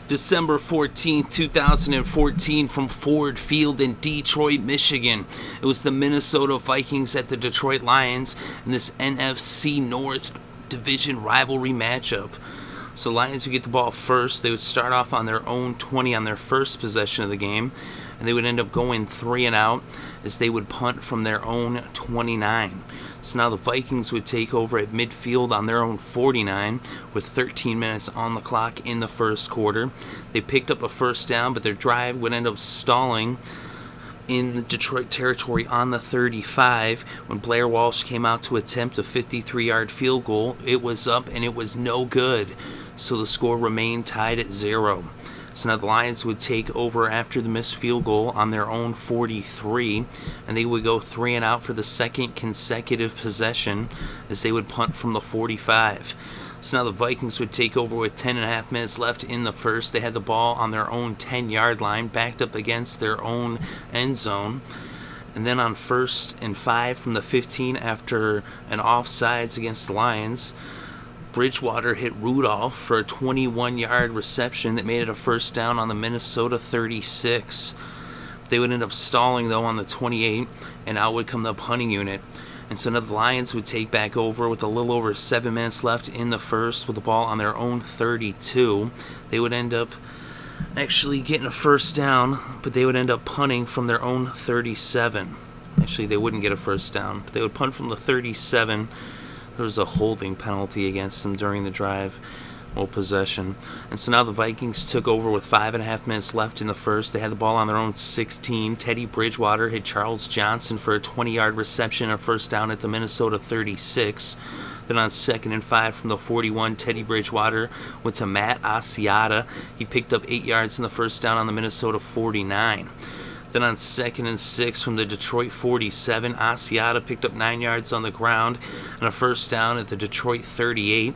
December 14th, 2014, from Ford Field in Detroit, Michigan. It was the Minnesota Vikings at the Detroit Lions in this NFC North Division rivalry matchup. So Lions would get the ball first. They would start off on their own 20 on their first possession of the game, and they would end up going 3 and out as they would punt from their own 29. So now the Vikings would take over at midfield on their own 49 with 13 minutes on the clock in the first quarter. They picked up a first down, but their drive would end up stalling in the Detroit territory on the 35 when Blair Walsh came out to attempt a 53-yard field goal. It was up and it was no good, so the score remained tied at 0. So now the Lions would take over after the missed field goal on their own 43, and they would go 3 and out for the second consecutive possession as they would punt from the 45. So now the Vikings would take over with 10.5 minutes left in the first. They had the ball on their own 10-yard line, backed up against their own end zone. And then on 1st and 5 from the 15 after an offsides against the Lions, Bridgewater hit Rudoplh for a 21-yard reception that made it a first down on the Minnesota 36. They would end up stalling, though, on the 28, and out would come the punting unit. And so now the Lions would take back over with a little over 7 minutes left in the first with the ball on their own 32. They would end up actually getting a first down, but they would end up punting from their own 37. Actually, they wouldn't get a first down, but they would punt from the 37. There was a holding penalty against them during the drive or possession. And so now the Vikings took over with 5.5 minutes left in the first. They had the ball on their own 16. Teddy Bridgewater hit Charles Johnson for a 20-yard reception, a first down at the Minnesota 36. Then on 2nd and 5 from the 41, Teddy Bridgewater went to Matt Asiata. He picked up 8 yards in the first down on the Minnesota 49. Then on 2nd and 6 from the Detroit 47, Asiata picked up 9 yards on the ground and a first down at the Detroit 38.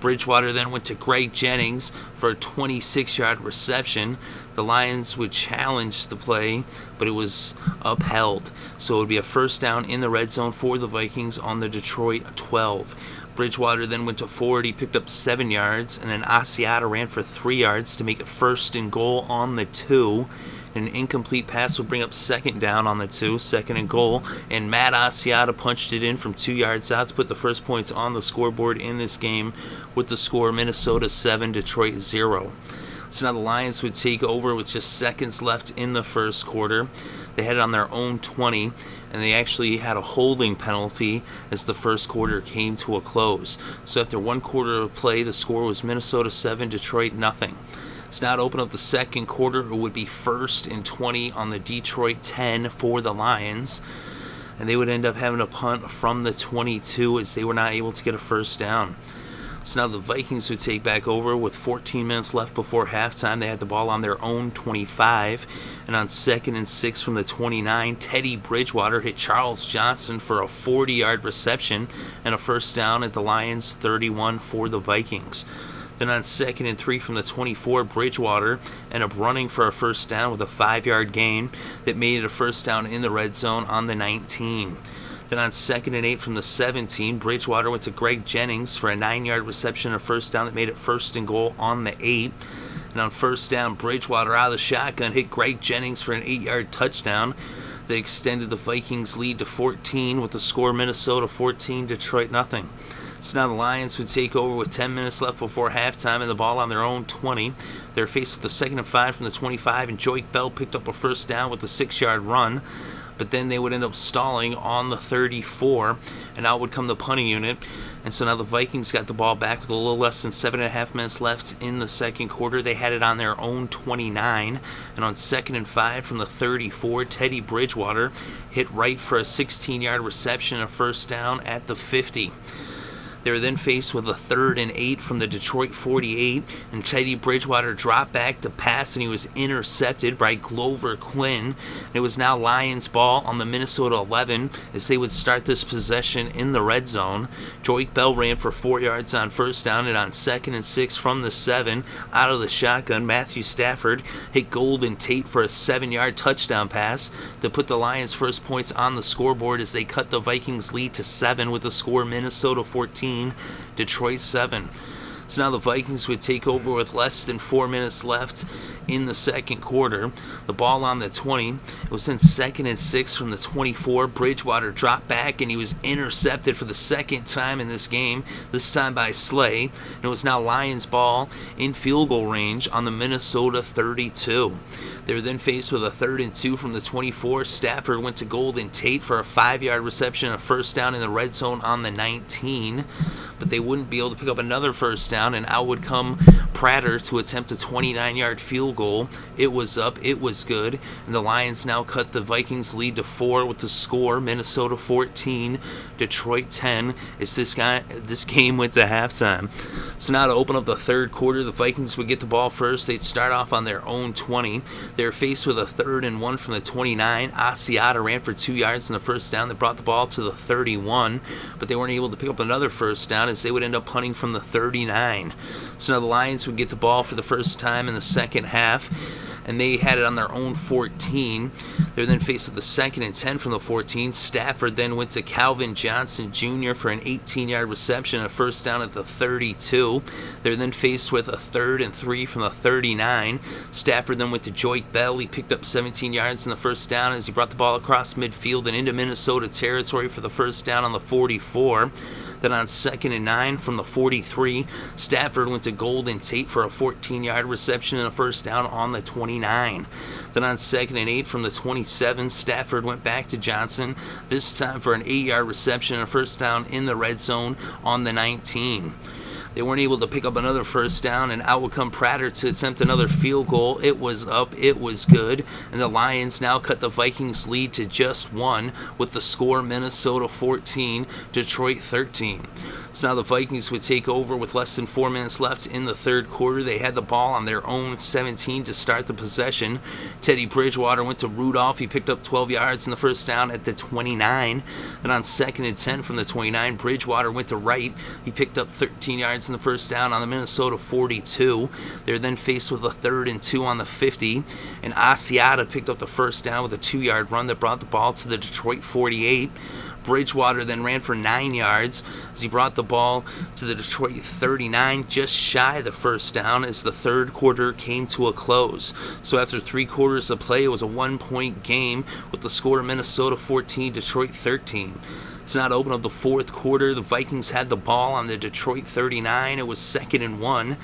Bridgewater then went to Greg Jennings for a 26-yard reception. The Lions would challenge the play, but it was upheld. So it would be a first down in the red zone for the Vikings on the Detroit 12. Bridgewater then went to forward. He picked up 7 yards, and then Asiata ran for 3 yards to make it first and goal on the 2. An incomplete pass would bring up second down on the 2, second and goal, and Matt Asiata punched it in from 2 yards out to put the first points on the scoreboard in this game with the score Minnesota 7, Detroit 0. So now the Lions would take over with just seconds left in the first quarter. They had it on their own 20, and they actually had a holding penalty as the first quarter came to a close. So after 1 quarter of play, the score was Minnesota 7, Detroit nothing. So now to open up the second quarter, it would be 1st and 20 on the Detroit 10 for the Lions. And they would end up having a punt from the 22 as they were not able to get a first down. So now the Vikings would take back over with 14 minutes left before halftime. They had the ball on their own 25. And on 2nd and 6 from the 29, Teddy Bridgewater hit Charles Johnson for a 40-yard reception and a first down at the Lions 31 for the Vikings. Then on 2nd and 3 from the 24, Bridgewater ended up running for a first down with a 5-yard gain that made it a first down in the red zone on the 19. Then on 2nd and 8 from the 17, Bridgewater went to Greg Jennings for a 9-yard reception, a first down that made it first and goal on the 8. And on first down, Bridgewater out of the shotgun hit Greg Jennings for an 8-yard touchdown that extended the Vikings' lead to 14 with the score Minnesota 14, Detroit nothing. So now the Lions would take over with 10 minutes left before halftime and the ball on their own 20. They were faced with a 2nd and 5 from the 25, and Joique Bell picked up a first down with a 6-yard run. But then they would end up stalling on the 34, and out would come the punting unit. And so now the Vikings got the ball back with a little less than 7.5 minutes left in the second quarter. They had it on their own 29, and on 2nd and 5 from the 34, Teddy Bridgewater hit right for a 16-yard reception, a first down at the 50. They were then faced with a 3rd and 8 from the Detroit 48, and Teddy Bridgewater dropped back to pass, and he was intercepted by Glover Quinn. And it was now Lions ball on the Minnesota 11 as they would start this possession in the red zone. Joique Bell ran for 4 yards on first down, and on 2nd and 6 from the 7, out of the shotgun, Matthew Stafford hit Golden Tate for a 7-yard touchdown pass to put the Lions' first points on the scoreboard as they cut the Vikings' lead to 7 with the score Minnesota 14, Detroit 7. So now the Vikings would take over with less than 4 minutes left in the second quarter. The ball on the 20. It was then 2nd and 6 from the 24. Bridgewater dropped back, and he was intercepted for the second time in this game, this time by Slay. And it was now Lions ball in field goal range on the Minnesota 32. They were then faced with a 3rd and 2 from the 24. Stafford went to Golden Tate for a 5-yard reception and a first down in the red zone on the 19. But they wouldn't be able to pick up another first down, and out would come Prater to attempt a 29-yard field goal. It was up, it was good, and the Lions now cut the Vikings lead to 4 with the score Minnesota 14, Detroit 10, as this game went to halftime. So now to open up the third quarter, the Vikings would get the ball first. They'd start off on their own 20. They were faced with a 3rd and 1 from the 29. Asiata ran for 2 yards in the first down that brought the ball to the 31, but they weren't able to pick up another first down as they would end up punting from the 39. So now the Lions would get the ball for the first time in the second half, and they had it on their own 14. They were then faced with a 2nd and 10 from the 14. Stafford then went to Calvin Johnson Jr. for an 18-yard reception and a first down at the 32. They were then faced with a 3rd and 3 from the 39. Stafford then went to Joique Bell. He picked up 17 yards in the first down as he brought the ball across midfield and into Minnesota territory for the first down on the 44. Then on 2nd and 9 from the 43, Stafford went to Golden Tate for a 14-yard reception and a first down on the 29. Then on 2nd and 8 from the 27, Stafford went back to Johnson, this time for an 8-yard reception and a first down in the red zone on the 19. They weren't able to pick up another first down, and out would come Prater to attempt another field goal. It was up, it was good, and the Lions now cut the Vikings lead to just 1 with the score Minnesota 14, Detroit 13. So now the Vikings would take over with less than 4 minutes left in the third quarter. They had the ball on their own 17 to start the possession. Teddy Bridgewater went to Rudoplh. He picked up 12 yards in the first down at the 29. Then on 2nd and 10 from the 29, Bridgewater went to Wright. He picked up 13 yards in the first down on the Minnesota 42. They were then faced with a 3rd and 2 on the 50, and Asiata picked up the first down with a 2-yard run that brought the ball to the Detroit 48. Bridgewater then ran for 9 yards as he brought the ball to the Detroit 39, just shy of the first down as the third quarter came to a close. So after 3 quarters of play, it was a 1-point game with the score Minnesota 14, Detroit 13. So now to open up the fourth quarter, the Vikings had the ball on the Detroit 39. It was 2nd and 1,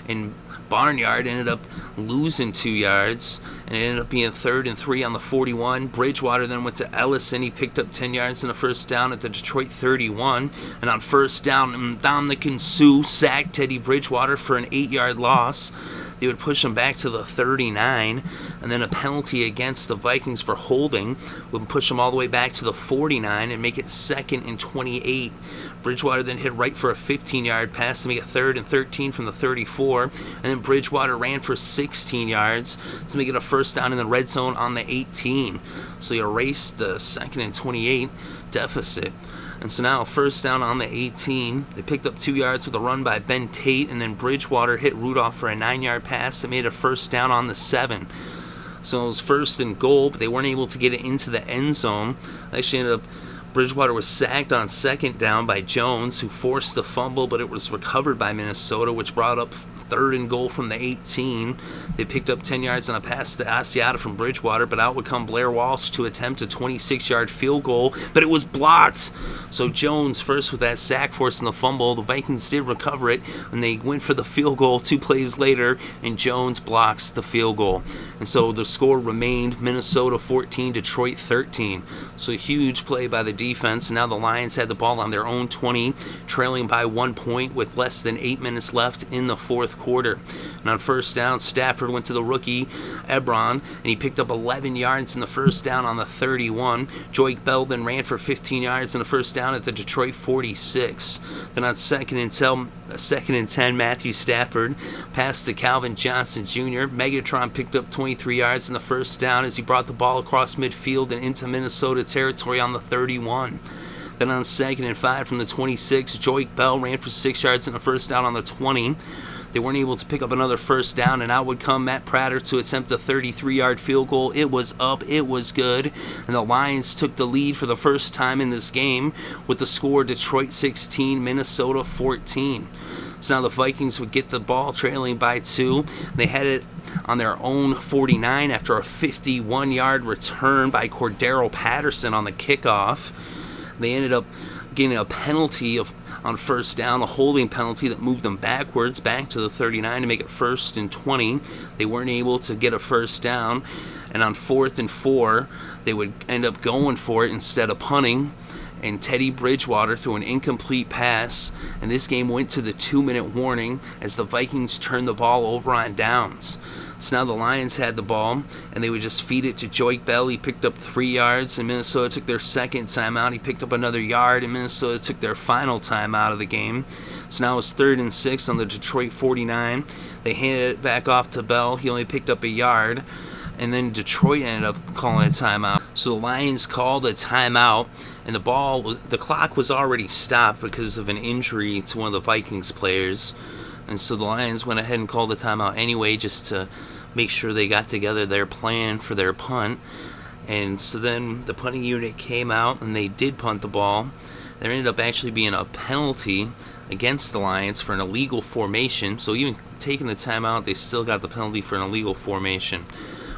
and Barnyard ended up losing 2 yards, and it ended up being 3rd and 3 on the 41. Bridgewater then went to Ellison. He picked up 10 yards in the first down at the Detroit 31. And on first down, Ndamukong Suh sacked Teddy Bridgewater for an 8-yard loss. They would push him back to the 39, and then a penalty against the Vikings for holding would push him all the way back to the 49 and make it 2nd and 28. Bridgewater then hit right for a 15-yard pass to make it 3rd and 13 from the 34, and then Bridgewater ran for 16 yards to make it a first down in the red zone on the 18. So he erased the 2nd and 28 deficit. And so now first down on the 18. They picked up 2 yards with a run by Ben Tate, and then Bridgewater hit Rudoplh for a 9-yard pass that made a first down on the 7. So it was 1st and goal, but they weren't able to get it into the end zone. They actually ended up, Bridgewater was sacked on 2nd down by Jones, who forced the fumble, but it was recovered by Minnesota, which brought up 3rd and goal from the 18. They picked up 10 yards on a pass to Asiata from Bridgewater, but out would come Blair Walsh to attempt a 26-yard field goal, but it was blocked. So Jones first with that sack forcing the fumble. The Vikings did recover it when they went for the field goal 2 plays later, and Jones blocks the field goal. And so the score remained Minnesota 14, Detroit 13. So a huge play by the defense. Now the Lions had the ball on their own 20, trailing by 1 point with less than 8 minutes left in the fourth quarter. And on first down, Stafford went to the rookie Ebron, and he picked up 11 yards in the first down on the 31. Joique Bell then ran for 15 yards in the first down at the Detroit 46. Then on 2nd and 10, Matthew Stafford passed to Calvin Johnson Jr. Megatron picked up 23 yards in the first down as he brought the ball across midfield and into Minnesota territory on the 31. Then on 2nd and 5 from the 26, Joique Bell ran for 6 yards in the first down on the 20. They weren't able to pick up another first down, and out would come Matt Prater to attempt a 33-yard field goal. It was up, it was good, and the Lions took the lead for the first time in this game with the score Detroit 16, Minnesota 14. So now the Vikings would get the ball trailing by 2. They had it on their own 49 after a 51-yard return by Cordero Patterson on the kickoff. They ended up getting a penalty on first down, a holding penalty that moved them backwards back to the 39 to make it 1st and 20. They weren't able to get a first down, and on 4th and 4, they would end up going for it instead of punting. And Teddy Bridgewater threw an incomplete pass, and this game went to the 2-minute warning as the Vikings turned the ball over on downs. So now the Lions had the ball, and they would just feed it to Joique Bell. He picked up 3 yards, and Minnesota took their second timeout. He picked up another yard, and Minnesota took their final timeout of the game. So now it's 3rd and 6 on the Detroit 49. They handed it back off to Bell. He only picked up a yard, and then Detroit ended up calling a timeout. So the Lions called a timeout, and the clock was already stopped because of an injury to one of the Vikings players. And so the Lions went ahead and called the timeout anyway, just to make sure they got together their plan for their punt. And so then the punting unit came out, and they did punt the ball. There ended up actually being a penalty against the Lions for an illegal formation. So even taking the timeout, they still got the penalty for an illegal formation.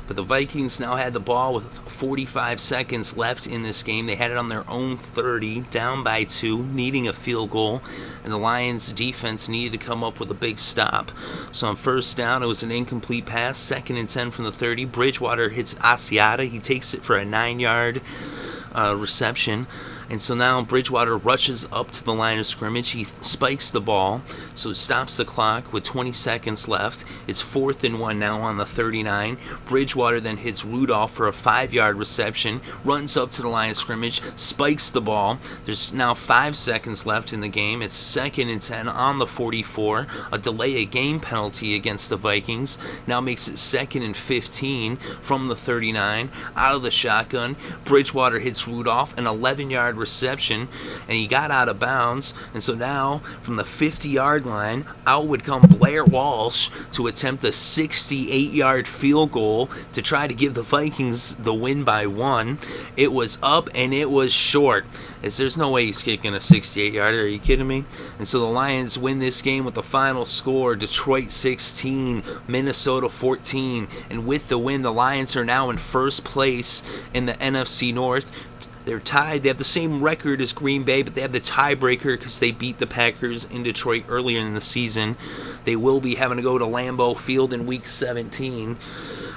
But the Vikings now had the ball with 45 seconds left in this game. They had it on their own 30, down by 2, needing a field goal. And the Lions' defense needed to come up with a big stop. So on first down, it was an incomplete pass. 2nd and 10 from the 30. Bridgewater hits Asiata. He takes it for a 9-yard reception. And so now Bridgewater rushes up to the line of scrimmage. He spikes the ball, so it stops the clock with 20 seconds left. It's 4th and 1 now on the 39. Bridgewater then hits Rudoplh for a 5-yard reception, runs up to the line of scrimmage, spikes the ball. There's now 5 seconds left in the game. It's 2nd and 10 on the 44. A delay of game penalty against the Vikings now makes it 2nd and 15 from the 39. Out of the shotgun, Bridgewater hits Rudoplh, an 11-yard reception, and he got out of bounds. And so now from the 50-yard line, out would come Blair Walsh to attempt a 68-yard field goal to try to give the Vikings the win by 1. It was up and it was short, as there's no way he's kicking a 68-yarder. Are you kidding me? And so the Lions win this game with the final score: Detroit 16, Minnesota 14. And with the win, the Lions are now in first place in the NFC North. They're tied. They have the same record as Green Bay, but they have the tiebreaker because they beat the Packers in Detroit earlier in the season. They will be having to go to Lambeau Field in Week 17,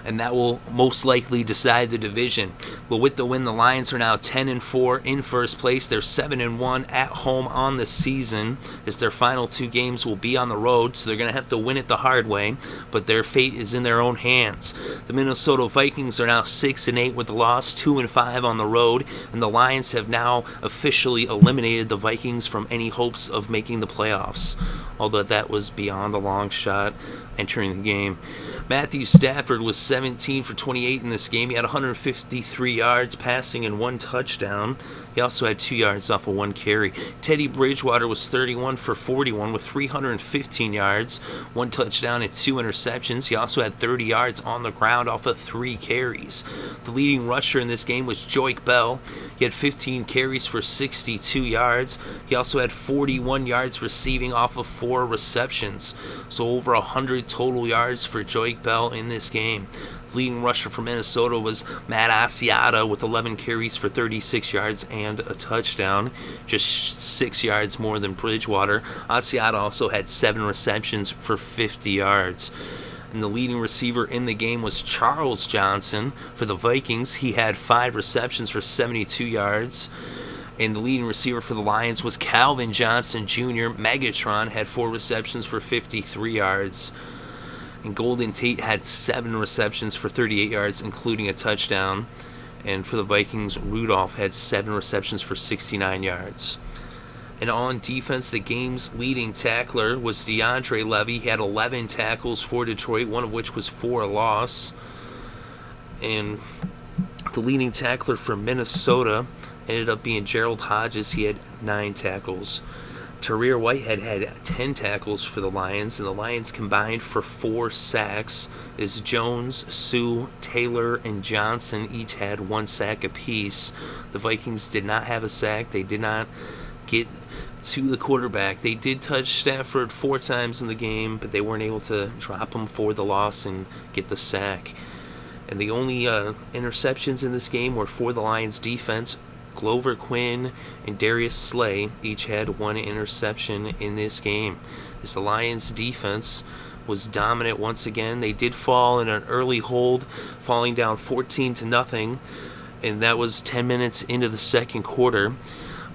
and that will most likely decide the division. But with the win, the Lions are now 10-4 in first place. They're 7-1 at home on the season, as their final 2 games will be on the road, so they're going to have to win it the hard way, but their fate is in their own hands. The Minnesota Vikings are now 6-8 with the loss, 2-5 on the road, and the Lions have now officially eliminated the Vikings from any hopes of making the playoffs, although that was beyond a long shot entering the game. Matthew Stafford was 17 for 28 in this game. He had 153 yards passing and 1 touchdown. He also had 2 yards off of 1 carry. Teddy Bridgewater was 31 for 41 with 315 yards, 1 touchdown and 2 interceptions. He also had 30 yards on the ground off of 3 carries. The leading rusher in this game was Joique Bell. He had 15 carries for 62 yards. He also had 41 yards receiving off of 4 receptions. So over 100 total yards for Joique Bell in this game. The leading rusher for Minnesota was Matt Asiata with 11 carries for 36 yards and a touchdown, just 6 yards more than Bridgewater. Asiata also had 7 receptions for 50 yards. And the leading receiver in the game was Charles Johnson for the Vikings. He had 5 receptions for 72 yards. And the leading receiver for the Lions was Calvin Johnson Jr. Megatron had 4 receptions for 53 yards. And Golden Tate had 7 receptions for 38 yards, including a touchdown. And for the Vikings, Rudoplh had 7 receptions for 69 yards. And on defense, the game's leading tackler was DeAndre Levy. He had 11 tackles for Detroit, one of which was for a loss. And the leading tackler for Minnesota ended up being Gerald Hodges. He had 9 tackles. Tahir Whitehead had 10 tackles for the Lions, and the Lions combined for 4 sacks, as Jones, Sue, Taylor, and Johnson each had 1 sack apiece. The Vikings did not have a sack. They did not get to the quarterback. They did touch Stafford 4 times in the game, but they weren't able to drop him for the loss and get the sack. And the only interceptions in this game were for the Lions defense. Glover Quinn and Darius Slay each had 1 interception in this game. As the Lions defense was dominant once again. They did fall in an early hold, falling down 14-0, and that was 10 minutes into the second quarter.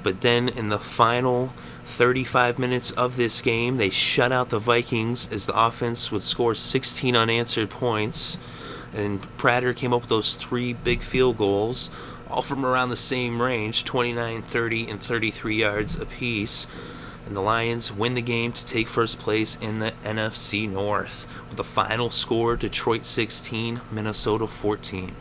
But then in the final 35 minutes of this game, they shut out the Vikings as the offense would score 16 unanswered points. And Prater came up with those 3 big field goals, all from around the same range, 29, 30, and 33 yards apiece. And the Lions win the game to take first place in the NFC North with the final score: Detroit 16, Minnesota 14.